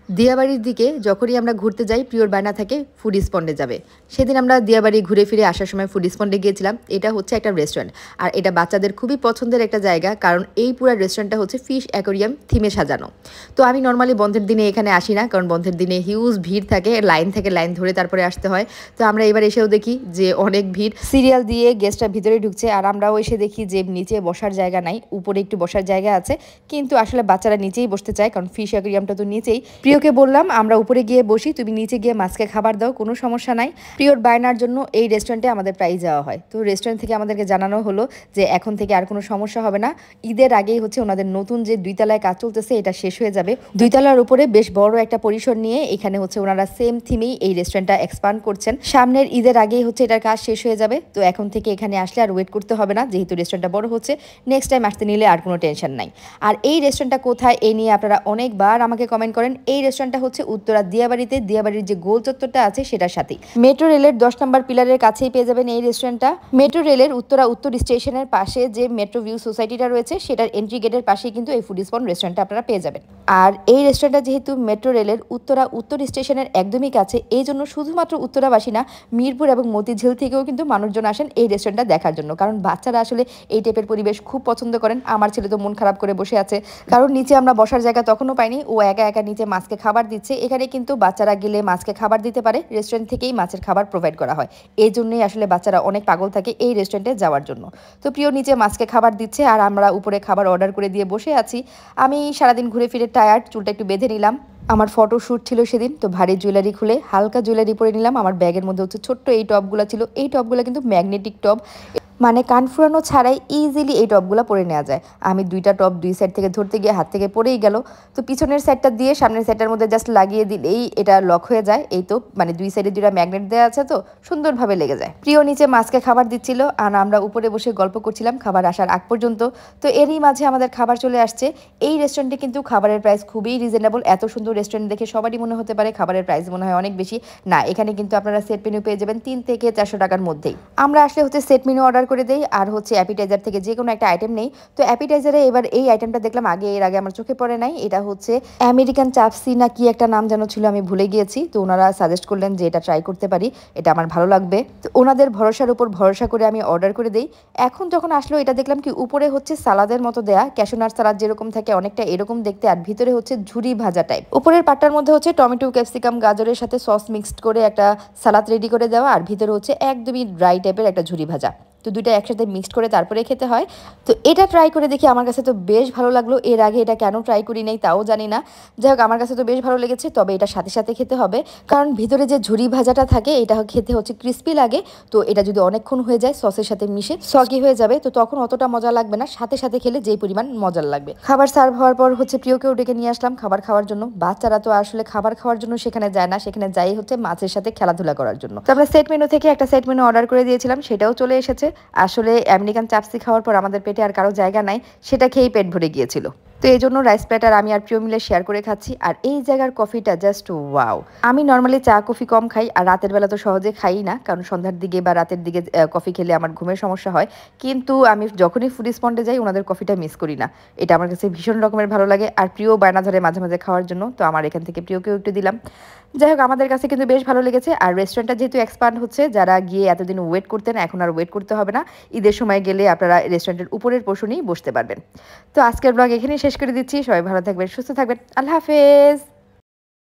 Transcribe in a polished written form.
দিয়াবাড়ির দিকে যখনই আমরা ঘুরতে যাই প্রিয়র বায়না থাকে ফুড স্পন্ডে যাবে। সেদিন আমরা দিয়াবাড়ি ঘুরে ফিরে আসার সময় ফুড স্পন্ডে গিয়েছিলাম। এটা হচ্ছে একটা রেস্টুরেন্ট, আর এটা বাচ্চাদের খুবই পছন্দের একটা জায়গা, কারণ এই পুরো রেস্টুরেন্টটা হচ্ছে ফিশ অ্যাকোরিয়াম থিমে সাজানো। তো আমি নর্মালি বন্ধের দিনে এখানে আসি না, কারণ বন্ধের দিনে হিউজ ভিড় থাকে, লাইন ধরে তারপরে আসতে হয়। তো আমরা এবার এসেও দেখি যে অনেক ভিড়, সিরিয়াল দিয়ে গেস্টরা ভিতরে ঢুকছে, আর আমরাও এসে দেখি যে নিচে বসার জায়গা নাই, উপরে একটু বসার জায়গা আছে, কিন্তু আসলে বাচ্চারা নিচেই বসতে চায়, কারণ ফিশ অ্যাকোরিয়ামটা তো নিচেই। প্রিয়কে বললাম আমরা উপরে গিয়ে বসি, তুমি নিচে গিয়ে মাছকে খাবার দাও, কোনো সমস্যা নাই। প্রিয়র বায়নার জন্য এই রেস্টুরেন্টে আমাদের প্রাইস দেওয়া হয়। তো রেস্টুরেন্ট থেকে আমাদেরকে জানানো হলো যে এখন থেকে আর কোনো সমস্যা হবে না, ঈদের আগেই হচ্ছে ওনাদের নতুন যে 2 তলায় কাজ চলতেছে এটা শেষ হয়ে যাবে। 2 তলার উপরে বেশ বড় একটা পরিসর নিয়ে এখানে হচ্ছে ওনারা সেম থিমেই এই রেস্টুরেন্টটা এক্সপান্ড করছেন। সামনের ঈদের আগেই হচ্ছে এটার কাজ শেষ হয়ে যাবে। তো এখন থেকে এখানে আসলে আর ওয়েট করতে হবে না, যেহেতু রেস্টুরেন্টটা বড় হচ্ছে। নেক্সট টাইম আসতে নিলে আর কোনো টেনশন নাই। আর এই রেস্টুরেন্টটা কোথায়, এই নিয়ে আপনারা অনেকবার আমাকে কমেন্ট করেন। এই রেস্টুরেন্টটা হচ্ছে উত্তরা দিয়াবাড়িতে, দিয়াবাড়ির যে গোল চত্বরটা আছে সেটার সাথেই মেট্রো রেলের 10 নম্বর পিলারের কাছেই পেয়ে যাবেন এই রেস্টুরেন্টটা। মেট্রো রেলের উত্তরা উত্তর স্টেশনের পাশে যে মেট্রো ভিউ সোসাইটিটা রয়েছে সেটার এন্ট্রি গেটের পাশেই কিন্তু এই ফুড স্পট রেস্টুরেন্টটা আপনারা পেয়ে যাবেন। আর এই রেস্টুরেন্টটা যেহেতু মেট্রো রেলের উত্তরা উত্তর স্টেশনের একদমই কাছে, এই জন্য শুধুমাত্র উত্তরাবাসী না, মিরপুর এবং মতিঝিল থেকেও কিন্তু মানুষজন আসেন এই রেস্টুরেন্টটা দেখার জন্য, কারণ বাচ্চারা আসলে এই টাইপের পরিবেশ খুব পছন্দ করেন। আমার ছেলে তো মন খারাপ করে বসে আছে, কারণ নিচে আমরা বসার জায়গা তখনও পাইনি, ও একা একা নিচে মাছকে খাবার দিচ্ছে। এখানে কিন্তু বাচ্চারা গেলে মাছকে খাবার দিতে পারে, রেস্টুরেন্ট থেকেই মাছের খাবার প্রোভাইড করা হয়। এই জন্যই আসলে বাচ্চারা অনেক পাগল থাকে এই রেস্টুরেন্টে যাওয়ার জন্য। তো প্রিয় নিচে মাছকে খাবার দিচ্ছে, আর আমরা উপরে খাবার অর্ডার করে দিয়ে বসে আছি। আমি সারাদিন ঘুরে ফিরে টায়ার্ড, চুলটা একটু বেঁধে নিলাম। আমার ফটো শ্যুট ছিল সেদিন, তো ভারী জুয়েলারি খুলে হালকা জুয়েলারি পরে নিলাম। আমার ব্যাগের মধ্যে হচ্ছে ছোট্ট এই টপগুলো ছিল। এই টপগুলো কিন্তু ম্যাগনেটিক টপ, মানে কান ফুরানো ছাড়াই ইজিলি এই টপগুলো পরে নেওয়া যায়। আমি 2টা টপ 2 সাইড থেকে ধরতে গিয়ে হাত থেকে পড়েই গেল। তো পিছনের সাইডটা দিয়ে সামনের সাইডটার মধ্যে জাস্ট লাগিয়ে দিলেই এটা লক হয়ে যায়। এই তো মানে 2 সাইডে 2টা ম্যাগনেট দেওয়া আছে, তো সুন্দরভাবে লেগে যায়। প্রিয় নিচে মাছকে খাবার দিচ্ছিল, আর আমরা উপরে বসে গল্প করছিলাম খাবার আসার আগ পর্যন্ত। তো এরই মাঝে আমাদের খাবার চলে আসছে। এই রেস্টুরেন্টে কিন্তু খাবারের প্রাইস খুবই রিজনেবল। এত সুন্দর রেস্টুরেন্ট দেখে সবারই মনে হতে পারে খাবারের প্রাইস মনে হয় অনেক বেশি। না, এখানে কিন্তু আপনারা সেট মেনু পেয়ে যাবেন 3 থেকে 400 টাকার মধ্যেই। আমরা আসলে হচ্ছে সেট মেনু অর্ডার করে দেই, আর হচ্ছে অ্যাপিটাইজার থেকে যে কোনো একটা আইটেম নেই। তো অ্যাপিটাইজারে এবার এই আইটেমটা দেখলাম, এর আগে আমার চোখে পড়ে নাই। এটা হচ্ছে আমেরিকান চাপসি না কি একটা নাম যেন ছিল, আমি ভুলে গিয়েছি। তো ওনারা সাজেস্ট করলেন যে এটা ট্রাই করতে পারি, এটা আমার ভালো লাগবে। তো ওনাদের ভরসার উপর ভরসা করে আমি অর্ডার করে দেই। এখন যখন আসলো এটা দেখলাম কি উপরে হচ্ছে সালাদের মতো দেয়া, ক্যাশনার সালাদ যেরকম থাকে অনেকটা এরকম দেখতে, আর ভিতরে হচ্ছে ঝুরি ভাজা টাইপ। উপরের পাটটার মধ্যে হচ্ছে টমেটো, ক্যাপসিকাম, গাজরের সাথে সস মিক্সড করে একটা সালাদ রেডি করে দেওয়া, আর ভিতরে হচ্ছে একদমই ড্রাই টাইপের একটা ঝুরি ভাজা। তো দুইটা একসাথে মিক্সড করে তারপরে খেতে হয়। তো এটা ট্রাই করে দেখি, আমার কাছে তো বেশ ভালো লাগলো। এর আগে এটা কেন ট্রাই করি নাই তাও জানি না। যাই হোক, আমার কাছে তো বেশ ভালো লেগেছে। তবে এটা সাথে সাথে খেতে হবে, কারণ ভিতরে যে ঝুরি ভাজাটা থাকে এটা খেতে হচ্ছে ক্রিস্পি লাগে। তো এটা যদি অনেকক্ষণ হয়ে যায় সসের সাথে মিশে সগি হয়ে যাবে, তো তখন অতটা মজা লাগবে না, সাথে সাথে খেলে যেই পরিমাণ মজার লাগবে। খাবার সার্ভ হওয়ার পর হচ্ছে প্রিয়কেও ডেকে নিয়ে আসলাম খাবার খাওয়ার জন্য। বাচ্চারা তো আসলে খাবার খাওয়ার জন্য সেখানে যায় না, সেখানে যাই হচ্ছে মাছের সাথে খেলাধুলা করার জন্য। তো আমরা সেট মেনু থেকে একটা সেট মেনু অর্ডার করে দিয়েছিলাম, সেটাও চলে এসেছে। আসলে আমেরিকান চাপসি খাওয়ার পর আমাদের পেটে আর কারো জায়গা নাই, সেটা খেয়েই পেট ভরে গিয়েছিল। তো এই জন্য রাইস প্লেটার আমি আর প্রিয় মিলে শেয়ার করে খাচ্ছি। আর এই জায়গার কফিটা জাস্ট ওয়াও। আমি নর্মালি চা কফি কম খাই, আর রাতের বেলা তো সহজে খাই না, কারণ সন্ধ্যার দিকে বা রাতের দিকে কফি খেলে আমার ঘুমের সমস্যা হয়। কিন্তু আমি যখনই ফুড স্পন্ডে যাই ওনাদের কফিটা মিস করি না। এটা আমার কাছে ভীষণ রকমের ভালো লাগে। আর প্রিয় বায়না ধরে মাঝে মাঝে খাওয়ার জন্য, তো আমার এখান থেকে প্রিয়কেও একটু দিলাম। যাই হোক, আমাদের কাছে কিন্তু বেশ ভালো লেগেছে। আর রেস্টুরেন্টটা যেহেতু এক্সপান্ড হচ্ছে, যারা গিয়ে এতদিন ওয়েট করতেন এখন আর ওয়েট করতে হবে না। ঈদের সময় গেলে আপনারা রেস্টুরেন্টের উপরের পোর্শনেই বসতে পারবেন। তো আজকের ব্লগ এখানেই শেষ করে দিচ্ছি। সবাই ভালো থাকবেন, সুস্থ থাকবেন, আল্লাহ হাফেজ।